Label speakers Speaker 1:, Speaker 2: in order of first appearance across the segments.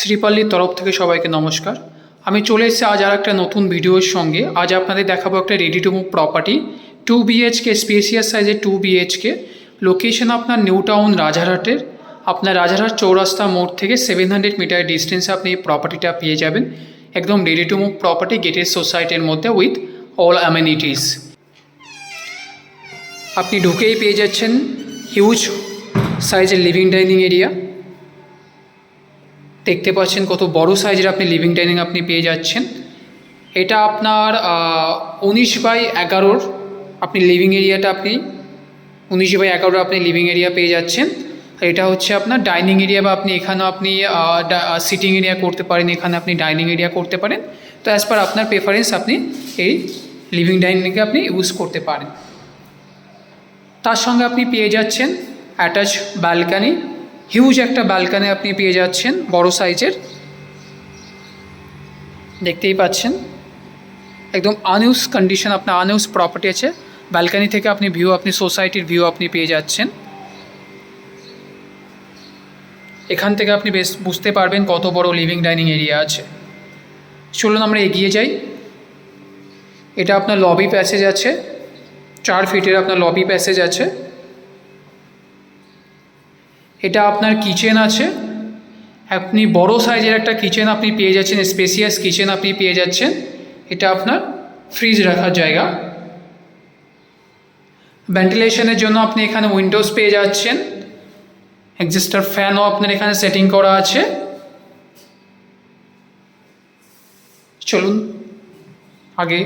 Speaker 1: শ্রীপাল্লির তরফ থেকে সবাইকে নমস্কার। আমি চলে এসেছি আজ আর একটা নতুন ভিডিওর সঙ্গে। আজ আপনাদের দেখাবো একটা ready to move property 2 BHK spacious সাইজের 2 BHK। লোকেশন আপনার নিউ টাউন রাজারহাটের। আপনার রাজারহাট চৌরাস্তা মোড় থেকে 700 মিটার ডিস্টেন্সে আপনি এই প্রপার্টিটা পেয়ে যাবেন। একদম ready to move property, gated সোসাইটির মধ্যে উইথ অল অ্যামেনিটিস। আপনি ঢুকেই পেয়ে যাচ্ছেন হিউজ সাইজের লিভিং ডাইনিং এরিয়া। দেখতে পাচ্ছেন কত বড় সাইজের আপনি লিভিং ডাইনিং আপনি পেয়ে যাচ্ছেন। এটা আপনার 19/11 আপনি লিভিং এরিয়াটা আপনি 19/11 আপনি লিভিং এরিয়া পেয়ে যাচ্ছেন। এটা হচ্ছে আপনার ডাইনিং এরিয়া, বা আপনি এখানেও আপনি সিটিং এরিয়া করতে পারেন, এখানে আপনি ডাইনিং এরিয়া করতে পারেন। তো অ্যাজ পার আপনার প্রেফারেন্স আপনি এই লিভিং ডাইনিংকে আপনি ইউজ করতে পারেন। তার সঙ্গে আপনি পেয়ে যাচ্ছেন অ্যাটাচ ব্যালকানি, হিউজ একটা ব্যালকানি আপনি পেয়ে যাচ্ছেন বড় সাইজের। দেখতেই পাচ্ছেন একদম আনইউজ কন্ডিশন, আপনার আনইউজ প্রপার্টি আছে। ব্যালকানি থেকে আপনি ভিউ, আপনি সোসাইটির ভিউ আপনি পেয়ে যাচ্ছেন। এখান থেকে আপনি বেশ বুঝতে পারবেন কত বড় লিভিং ডাইনিং এরিয়া আছে। চলুন আমরা এগিয়ে যাই। এটা আপনার লবি প্যাসেজ আছে, 4 ফিটের আপনার লবি প্যাসেজ আছে। এটা আপনার কিচেন আছে, আপনি বড় সাইজের একটা কিচেন আপনি পেয়ে যাচ্ছেন, স্পেসিয়াস কিচেন আপনি পেয়ে যাচ্ছেন। এটা আপনার ফ্রিজ রাখার জায়গা। ভেন্টিলেশনের জন্য আপনি এখানে উইন্ডোজ পেয়ে যাচ্ছেন। এক্সিস্টার ফ্যানও আপনার এখানে সেটিং করা আছে। চলুন আগে।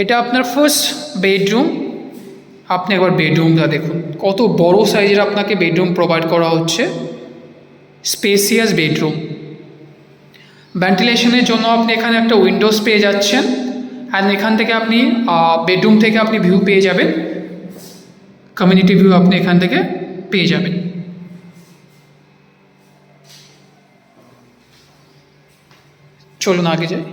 Speaker 1: এটা আপনার ফার্স্ট বেডরুম। আপনি একবার বেডরুমটা দেখুন, কত বড় সাইজের আপনাকে বেডরুম প্রোভাইড করা হচ্ছে, স্পেসিয়াস বেডরুম। ভেন্টিলেশনের জন্য আপনি এখানে একটা উইন্ডোজ পেয়ে যাচ্ছেন, অ্যান্ড এখান থেকে আপনি বেডরুম থেকে আপনি ভিউ পেয়ে যাবেন, কমিউনিটি ভিউ আপনি এখান থেকে পেয়ে যাবেন। চলুন আগে যাই।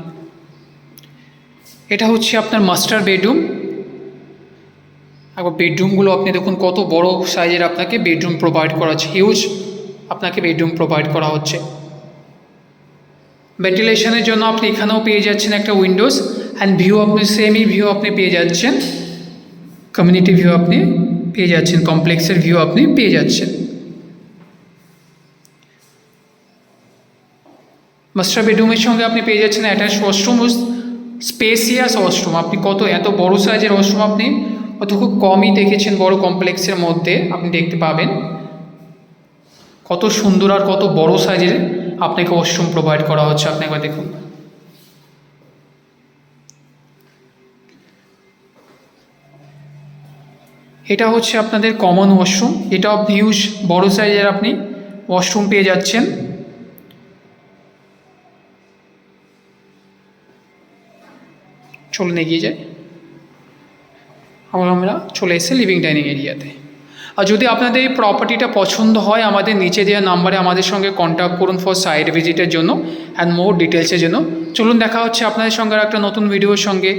Speaker 1: এটা হচ্ছে আপনার মাস্টার বেডরুম। একবার বেডরুমগুলো আপনি দেখুন কত বড় সাইজের আপনাকে বেডরুম প্রোভাইড করা হচ্ছে, হিউজ আপনাকে বেডরুম প্রোভাইড করা হচ্ছে। ভেন্টিলেশনের জন্য আপনি এখানেও পেয়ে যাচ্ছেন একটা উইন্ডোজ, অ্যান্ড ভিউ আপনি সেমই ভিউ আপনি পেয়ে যাচ্ছেন, কমিউনিটি ভিউ আপনি পেয়ে যাচ্ছেন, কমপ্লেক্সের ভিউ আপনি পেয়ে যাচ্ছেন। মাস্টার বেডরুমের সঙ্গে আপনি পেয়ে যাচ্ছেন অ্যাটাচ ওয়াশরুম, স্পেসিয়াস ওয়াশরুম। আপনি কত এত বড় সাইজের ওয়াশরুম আপনি অত খুব কমই দেখেছেন বড় কমপ্লেক্সের মধ্যে আপনি দেখতে পাবেন। কত সুন্দর আর কত বড় সাইজের আপনাকে ওয়াশরুম প্রোভাইড করা হচ্ছে, আপনি একবার দেখুন। এটা হচ্ছে আপনাদের কমন ওয়াশরুম। এটাও হিউজ বড় সাইজের আপনি ওয়াশরুম পেয়ে যাচ্ছেন। চলুন এগিয়ে যাই। আমরা চলে এসেছি লিভিং ডাইনিং এরিয়াতে। আর যদি আপনাদের এই প্রপার্টিটা পছন্দ হয়, আমাদের নিচে দেওয়া নাম্বারে আমাদের সঙ্গে কন্ট্যাক্ট করুন ফর সাইট ভিজিটের জন্য অ্যান্ড মোর ডিটেলসের জন্য। চলুন দেখা হচ্ছে আপনাদের সঙ্গে আর একটা নতুন ভিডিওর সঙ্গে।